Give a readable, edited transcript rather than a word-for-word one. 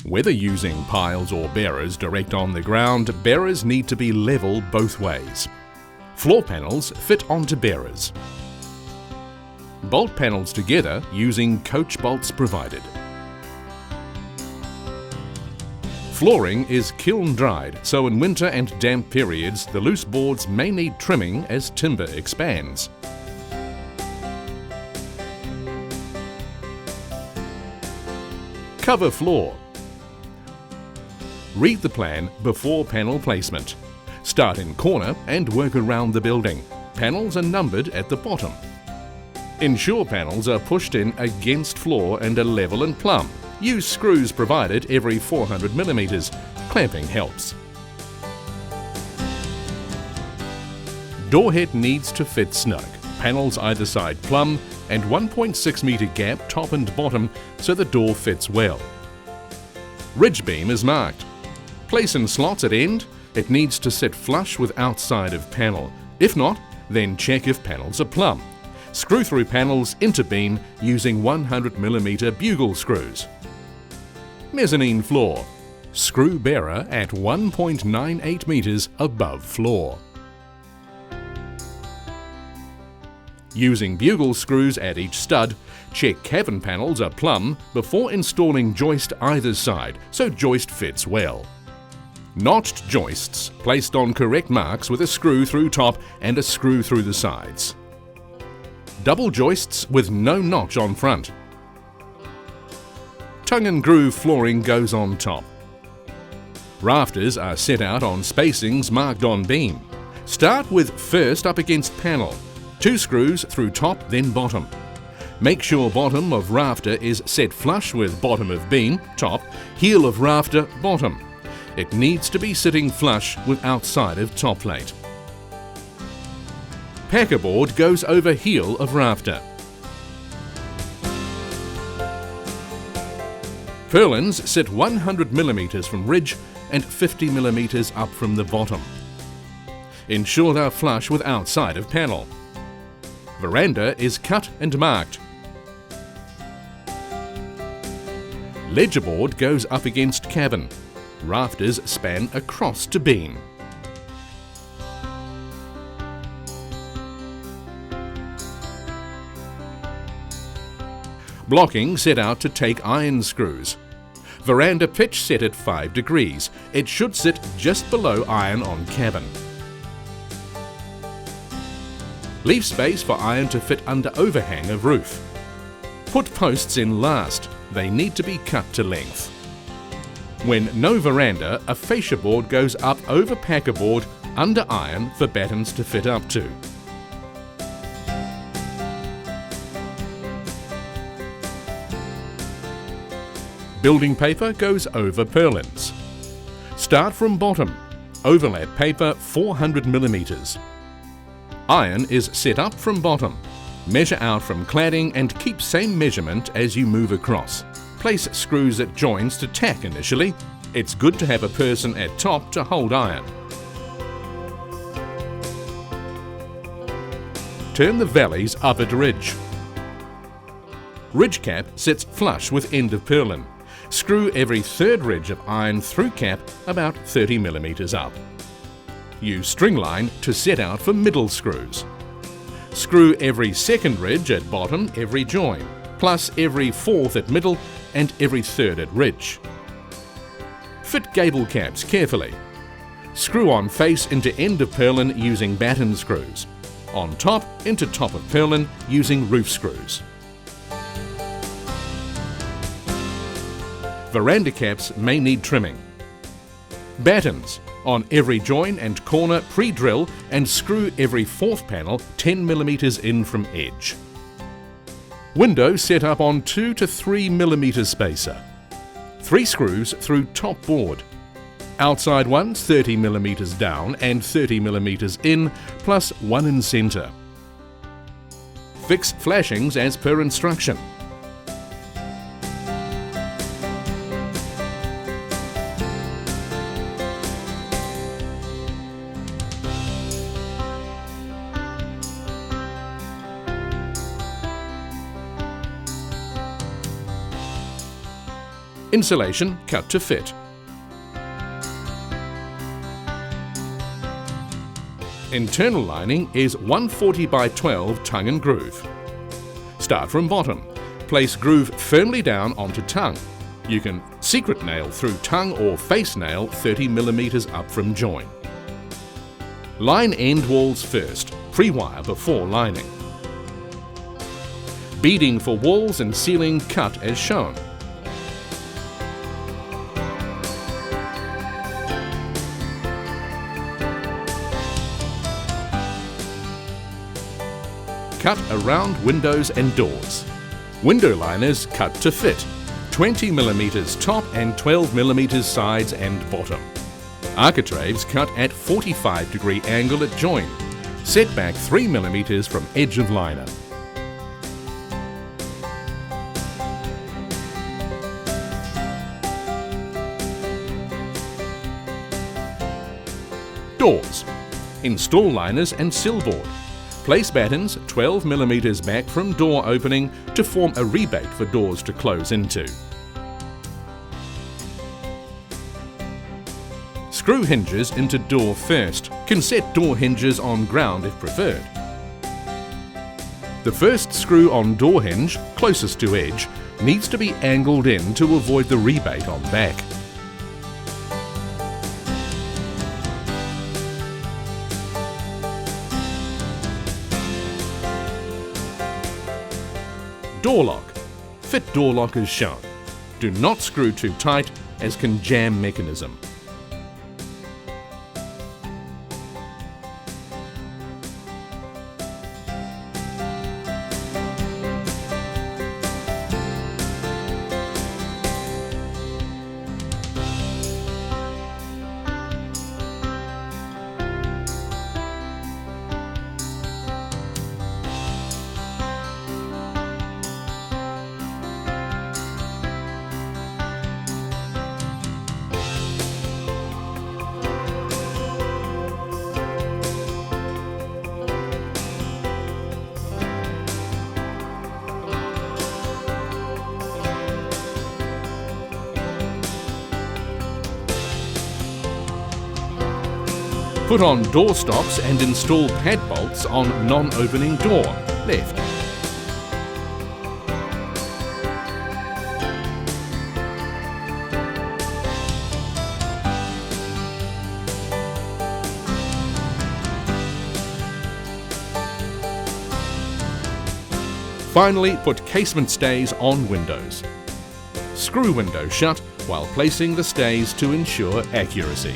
Whether using piles or bearers direct on the ground, bearers need to be level both ways. Floor panels fit onto bearers. Bolt panels together using coach bolts provided. Flooring is kiln dried, so in winter and damp periods the loose boards may need trimming as timber expands. Cover floor. Read the plan before panel placement. Start in corner and work around the building. Panels are numbered at the bottom. Ensure panels are pushed in against floor and are level and plumb. Use screws provided every 400 mm. Clamping helps. Door head needs to fit snug. Panels either side plumb and 1.6 metre gap top and bottom so the door fits well. Ridge beam is marked. Place in slots at end. It needs to sit flush with outside of panel. If not, then check if panels are plumb. Screw through panels into beam using 100 mm bugle screws. Mezzanine floor. Screw bearer at 1.98 metres above floor. Using bugle screws at each stud, check cabin panels are plumb before installing joist either side so joist fits well. Notched joists placed on correct marks with a screw through top and a screw through the sides. Double joists with no notch on front. Tongue and groove flooring goes on top. Rafters are set out on spacings marked on beam. Start with first up against panel. 2 screws through top then bottom. Make sure bottom of rafter is set flush with bottom of beam, top, heel of rafter, bottom. It needs to be sitting flush with outside of top plate. Packer board goes over heel of rafter. Purlins sit 100 mm from ridge and 50 mm up from the bottom. Ensure they're flush with outside of panel. Veranda is cut and marked. Ledger board goes up against cabin. Rafters span across to beam. Blocking set out to take iron screws. Veranda pitch set at 5 degrees. It should sit just below iron on cabin. Leave space for iron to fit under overhang of roof. Put posts in last. They need to be cut to length. When no veranda, a fascia board goes up over packer board under iron for battens to fit up to. Building paper goes over purlins. Start from bottom. Overlap paper 400 mm. Iron is set up from bottom. Measure out from cladding and keep same measurement as you move across. Place screws at joins to tack initially. It's good to have a person at top to hold iron. Turn the valleys up at ridge. Ridge cap sits flush with end of purlin. Screw every third ridge of iron through cap about 30 mm up. Use string line to set out for middle screws. Screw every second ridge at bottom every join, plus every fourth at middle and every third at ridge. Fit gable caps carefully. Screw on face into end of purlin using batten screws. On top into top of purlin using roof screws. Veranda caps may need trimming. Battens. On every join and corner pre-drill and screw every fourth panel 10 mm in from edge. Window set up on 2 to 3 mm spacer. 3 screws through top board. Outside ones 30 mm down and 30 mm in, plus 1 in centre. Fix flashings as per instruction. Insulation cut to fit. Internal lining is 140 by 12 tongue and groove. Start from bottom. Place groove firmly down onto tongue. You can secret nail through tongue or face nail 30 mm up from join. Line end walls first, pre-wire before lining. Beading for walls and ceiling cut as shown. Cut around windows and doors. Window liners cut to fit, 20 mm top and 12 mm sides and bottom. Architraves cut at 45-degree angle at join, set back 3 mm from edge of liner. Doors. Install liners and sillboard. Place battens 12 mm back from door opening to form a rebate for doors to close into. Screw hinges into door first. Can set door hinges on ground if preferred. The first screw on door hinge, closest to edge, needs to be angled in to avoid the rebate on back. Door lock. Fit door lock as shown. Do not screw too tight as can jam mechanism. Put on door stops and install pad bolts on non-opening door, left. Finally, put casement stays on windows. Screw window shut while placing the stays to ensure accuracy.